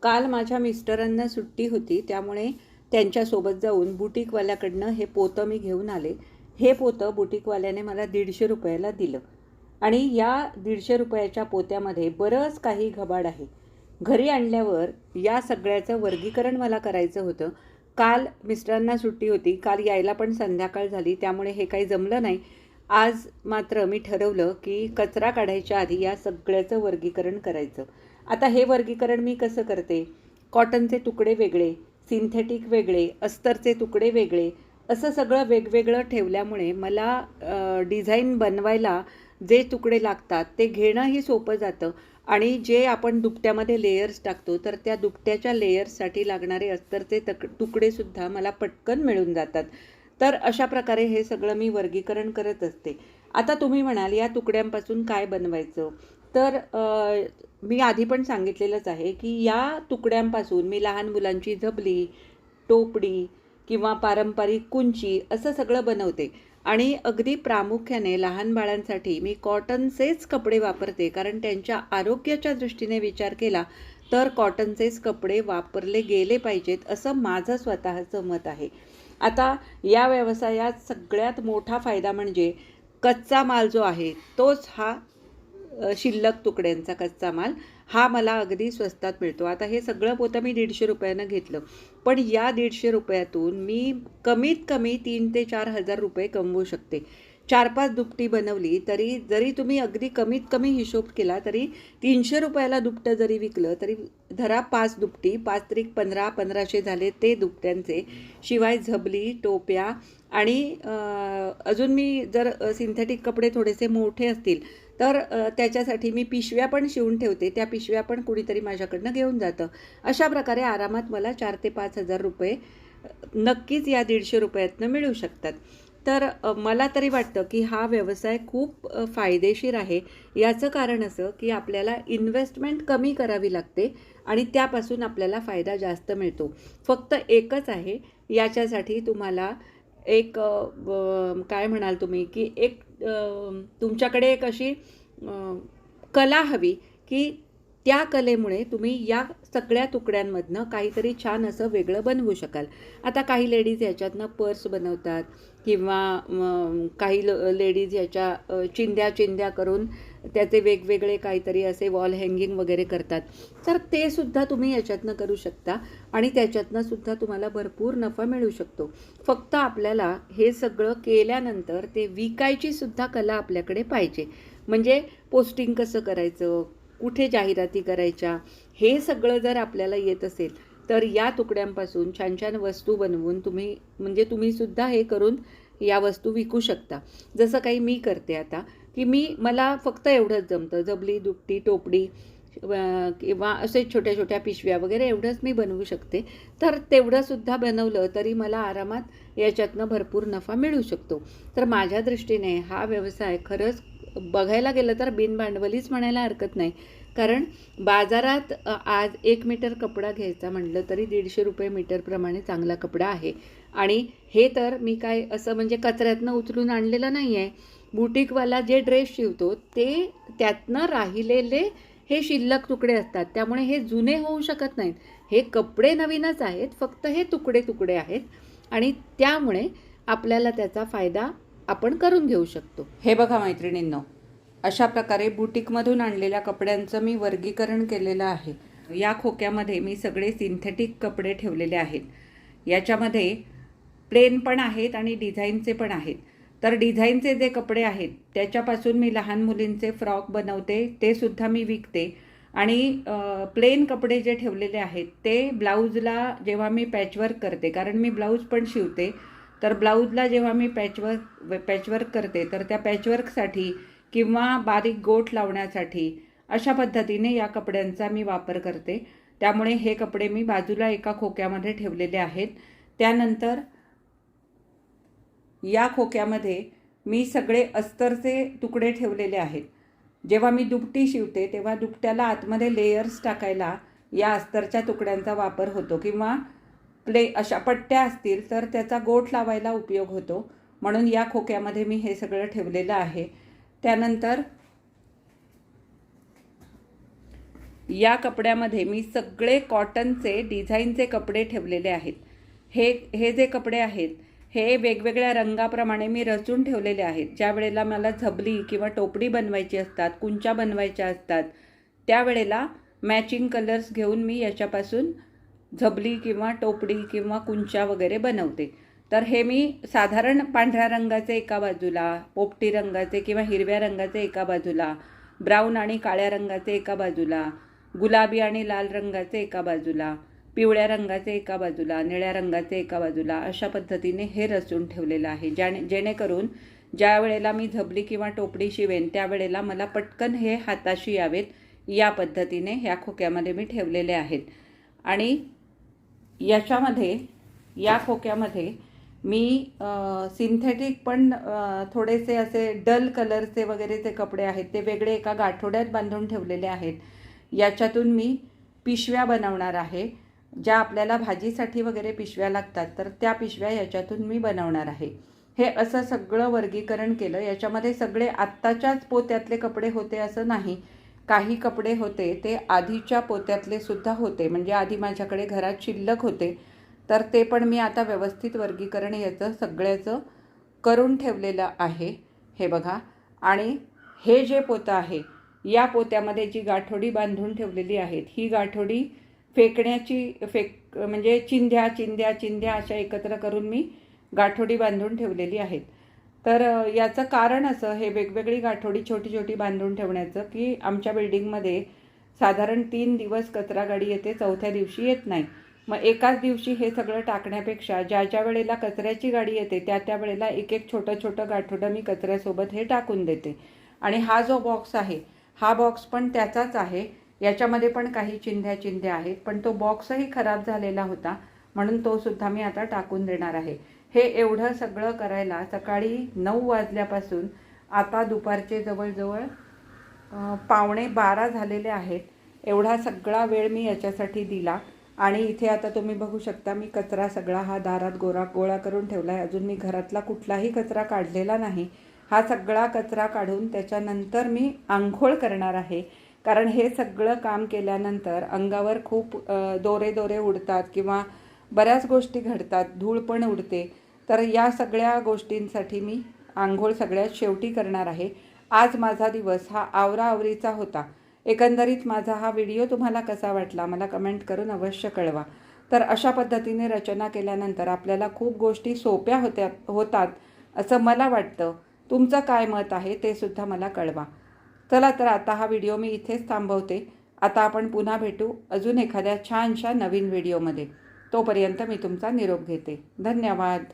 काल माझ्या मिस्टरांना सुट्टी होती, त्यामुळे त्यांच्यासोबत जाऊन बुटीकवाल्याकडनं हे पोतं मी घेऊन आले. हे पोतं बुटीकवाल्याने मला 150 रुपयाला दिलं आणि या 150 रुपयाच्या पोत्यामध्ये बरंच काही घबाड आहे. घरी आणल्यावर या सगळ्याचं वर्गीकरण मला करायचं होतं. काल मिस्टरांना सुट्टी होती, काल यायला पण संध्याकाळ झाली, त्यामुळे हे काही जमलं नाही. आज मात्र मी ठरवलं की कचरा काढायच्या आधी या सगळ्याचं वर्गीकरण करायचं. आता हे वर्गीकरण मी कसं करते, कॉटनचे तुकडे वेगळे, सिंथेटिक वेगळे, अस्तरचे तुकडे वेगळे, असं सगळं वेगवेगळं ठेवल्यामुळे मला डिझाईन बनवायला जे तुकडे लागतात ते घेणंही सोपं जातं आणि जे आपण दुपट्यामध्ये लेयर्स टाकतो तर त्या दुपट्याच्या लेयर्ससाठी लागणारे अस्तरचे तुकडेसुद्धा मला पटकन मिळून जातात. तर अशा प्रकारे हे सगळं मी वर्गीकरण करत असते. आता तुम्ही म्हणाल या तुकड्यांपासून काय बनवायचं, तर मी आधी पण सांगितलेलंच आहे की या तुकड्यांपासून मी लहान मुलांची झबली, टोपडी किंवा पारंपरिक कुंची असं सगळं बनवते. आणि अगदी प्रामुख्याने लहान बाळांसाठी मी कॉटनचेच कपडे वापरते, कारण त्यांच्या आरोग्याच्या दृष्टीने विचार केला तर कॉटनचेच कपडे वापरले गेले पाहिजेत असं माझं स्वतःचं मत आहे. आता या व्यवसायात सगळ्यात मोठा फायदा म्हणजे कच्चा माल जो आहे तोच हा शिल्लक तुकड्यांचा कच्चा माल हा मला अगदी स्वस्तात मिळतो. आता हे सगळं पोतं मी 150 रुपयानं घेतलं, पण या 150 रुपयातून मी कमीत कमी 3 ते 4 हजार रुपये कमवू शकते. 4-5 दुपटी बनवली तरी जरी तुम्ही अगदी कमीत कमी हिशोब केला तरी 300 रुपयाला दुपटं जरी विकलं तरी धरा 5 दुपटी, 5 त्रिक 15, 1500 झाले ते दुपट्यांचे. शिवाय झबली, टोप्या आणि अजून मी जर सिंथेटिक कपडे थोडेसे मोठे असतील तर त्याच्यासाठी मी पिशव्या पण शिवून ठेवते. त्या पिशव्या पण कुणीतरी माझ्याकडनं घेऊन जातं. अशा प्रकारे आरामात मला 4 ते 5 हजार रुपये नक्कीच या 150 रुपयातनं मिळू शकतात. तर मला तरी वाटतं की हा व्यवसाय खूप फायदेशीर आहे. याचं कारण असं की आपल्याला इन्व्हेस्टमेंट कमी करावी लागते आणि त्यापासून आपल्याला फायदा जास्त मिळतो. फक्त एकच आहे, याच्यासाठी तुम्हाला एक काय म्हणाल तुम्ही की एक तुमच्याकडे एक अशी कला हवी की त्या कलेमुळे तुम्ही या सगळ्या तुकड्यांमधनं काहीतरी छान असं वेगळं बनवू शकाल. आता काही लेडीज ह्याच्यातनं पर्स बनवतात किंवा काही लेडीज ह्याच्या चिंध्या चिंध्या करून त्याचे वेगवेगळे काहीतरी असे वॉल हँगिंग वगैरे करतात. तर ते सुद्धा तुम्ही याच्यातनं करू शकता आणि त्याच्यातनं सुद्धा तुम्हाला भरपूर नफा मिळू शकतो. फक्त आपल्याला हे सगळं केल्यानंतर ते विकायची सुद्धा कला आपल्याकडे पाहिजे. म्हणजे पोस्टिंग कसं करायचं, कुठे जाहिराती करायच्या, हे सगळं जर आपल्याला येत असेल तर या तुकड्यांपासून छान छान वस्तू बनवून तुम्ही सुद्धा हे करून या वस्तू विकू शकता. जसं काही मी करते आता की मला फक्त एवढंच जमतं, जबली, दुपटी, टोपडी किंवा असे छोट्या छोट्या पिशव्या वगैरे एवढंच मी बनवू शकते. तर तेवढंसुद्धा बनवलं तरी मला आरामात याच्यातनं भरपूर नफा मिळू शकतो. तर माझ्या दृष्टीने हा व्यवसाय खरंच बघायला गेलं तर बिनभांडवलीच म्हणायला हरकत नाही. कारण बाजारात आज 1 मीटर कपडा घ्यायचा म्हटलं तरी 150 रुपये मीटरप्रमाणे चांगला कपडा आहे. आणि हे तर मी काय असं म्हणजे कचऱ्यातनं उचलून आणलेलं नाही आहे. बुटीकवाला जे ड्रेस शिवतो ते त्यातनं राहिलेले हे शिल्लक तुकडे असतात, त्यामुळे हे जुने होऊ शकत नाहीत. हे कपडे नवीनच आहेत, फक्त हे तुकडे तुकडे आहेत आणि त्यामुळे आपल्याला त्याचा फायदा आपण करून घेऊ शकतो. हे बघा मैत्रिणींनो, अशा प्रकारे बुटीकमधून आणलेल्या कपड्यांचं मी वर्गीकरण केलेलं आहे. या खोक्यामध्ये मी सगळे सिंथेटिक कपडे ठेवलेले आहेत. याच्यामध्ये प्लेन पण आहेत आणि डिझाईनचे पण आहेत. तर डिझाईनचे जे कपडे आहेत त्याच्यापासून मी लहान मुलींचे फ्रॉक बनवते, ते सुद्धा मी विकते. आणि प्लेन कपडे जे ठेवलेले आहेत ते ब्लाऊजला जेव्हा मी पॅचवर्क करते, कारण मी ब्लाऊज पण शिवते, तर ब्लाऊजला जेव्हा मी पॅचवर्क करते तर त्या पॅचवर्कसाठी किंवा बारीक गोट लावण्यासाठी अशा पद्धतीने या कपड्यांचा मी वापर करते. त्यामुळे हे कपडे मी बाजूला एका खोक्यामध्ये ठेवलेले आहेत. त्यानंतर या खोक्यामध्ये मी सगळे अस्तरचे तुकडे ठेवलेले आहेत. जेव्हा मी दुपटी शिवते तेव्हा दुपट्याला आतमध्ये लेयर्स टाकायला या अस्तरच्या तुकड्यांचा वापर होतो किंवा अशा पट्ट्या असतील तर त्याचा गोठ लावायला उपयोग होतो. म्हणून या खोक्यामध्ये मी हे सगळं ठेवलेलं आहे. त्यानंतर या कपड्यामध्ये मी सगळे कॉटनचे डिझाईनचे कपडे ठेवलेले आहेत. हे जे कपडे आहेत हे वेगवेगळ्या रंगाप्रमाणे मी रचून ठेवलेले आहेत. ज्या वेळेला मला झबली किंवा टोपडी बनवायची असतात, कुंच्या बनवायच्या असतात, त्यावेळेला मॅचिंग कलर्स घेऊन मी याच्यापासून झबली किंवा टोपडी किंवा कुंच्या वगैरे बनवते. तर हे मी साधारण पांढऱ्या रंगाचे एका बाजूला, पोपटी रंगाचे किंवा हिरव्या रंगाचे एका बाजूला, ब्राऊन आणि काळ्या रंगाचे एका बाजूला, गुलाबी आणि लाल रंगाचे एका बाजूला, पिवळ्या रंगाचे एका बाजूला, निळ्या रंगाचे एका बाजूला, अशा पद्धतीने हे रचून ठेवलेलं आहे. जेणेकरून ज्या वेळेला मी झबली किंवा टोपडी शिवेन त्यावेळेला मला पटकन हे हाताशी यावेत, या पद्धतीने ह्या खोक्यामध्ये मी ठेवलेले आहेत. आणि याच्यामध्ये या खोक्यामध्ये मी सिंथेटिक पण थोडेसे असे डल कलरचे वगैरे ते कपडे आहेत ते वेगळे एका गाठोड्यात बांधून ठेवलेले आहेत. याच्यातून मी पिशव्या बनवणार आहे. ज्या आपल्याला भाजीसाठी वगैरे पिशव्या लागतात तर त्या पिशव्या याच्यातून मी बनवणार आहे. हे असं सगळं वर्गीकरण केलं. याच्यामध्ये सगळे आत्ताच्याच पोत्यातले कपडे होते असं नाही. काही कपडे होते ते आधीच्या पोत्यातले सुद्धा होते, म्हणजे आधी माझ्याकडे घरात शिल्लक होते. तर ते पण मी आता व्यवस्थित वर्गीकरण याचं सगळ्याचं करून ठेवलेलं आहे. हे बघा. आणि हे जे पोतं आहे या पोत्यामध्ये जी गाठोडी बांधून ठेवलेली आहेत ही गाठोडी म्हणजे चिंध्या चिंध्या चिंध्या अशा एकत्र करून मी गाठोडी बांधून ठेवलेली आहेत. तर याचं कारण असं हे वेगवेगळी गाठोडी छोटी छोटी बांधून ठेवण्याचं की आमच्या बिल्डिंगमध्ये साधारण 3 दिवस कचरा गाडी येते, चौथ्या दिवशी येत नाही. मग एकाच दिवशी हे सगळं टाकण्यापेक्षा ज्या वेळेला कचऱ्याची गाडी येते त्या वेळेला एक एक छोटं गाठोडं मी कचऱ्यासोबत हे टाकून देते. आणि हा जो बॉक्स आहे हा बॉक्स पण त्याचाच आहे. याच्यामध्ये पण काही चिंध्या आहेत, पण तो बॉक्सही खराब झालेला होता म्हणून तो सुद्धा मी आता टाकून देणार आहे. हे एवढं सगळं करायला सकाळी 9 वाजल्यापासून आता दुपारचे जवळजवळ 11:15 झालेले आहेत. एवढा सगळा वेळ मी याच्यासाठी दिला. आणि इथे आता तुम्ही बघू शकता मी कचरा सगळा हा दारात गोळा करून ठेवला आहे. अजून मी घरातला कुठलाही कचरा काढलेला नाही. हा सगळा कचरा काढून त्याच्यानंतर मी आंघोळ करणार आहे. कारण हे सगळं काम केल्यानंतर अंगावर खूप दोरे उडतात किंवा बऱ्याच गोष्टी घडतात, धूळ पण उडते. तर या सगळ्या गोष्टींसाठी मी आंघोळ सगळ्यात शेवटी करणार आहे. आज माझा दिवस हा आवराआवरीचा होता. एकंदरीत माझा हा व्हिडिओ तुम्हाला कसा वाटला मला कमेंट करून अवश्य कळवा. तर अशा पद्धतीने रचना केल्यानंतर आपल्याला खूप गोष्टी सोप्या होतात असं मला वाटतं. तुमचं काय मत आहे ते सुद्धा मला कळवा. चला तर आता हा व्हिडिओ मी इथेच थांबवते. आता आपण पुन्हा भेटू अजून एखाद्या छानशा नवीन व्हिडिओमध्ये. तोपर्यंत मी तुमचा निरोप घेते. धन्यवाद.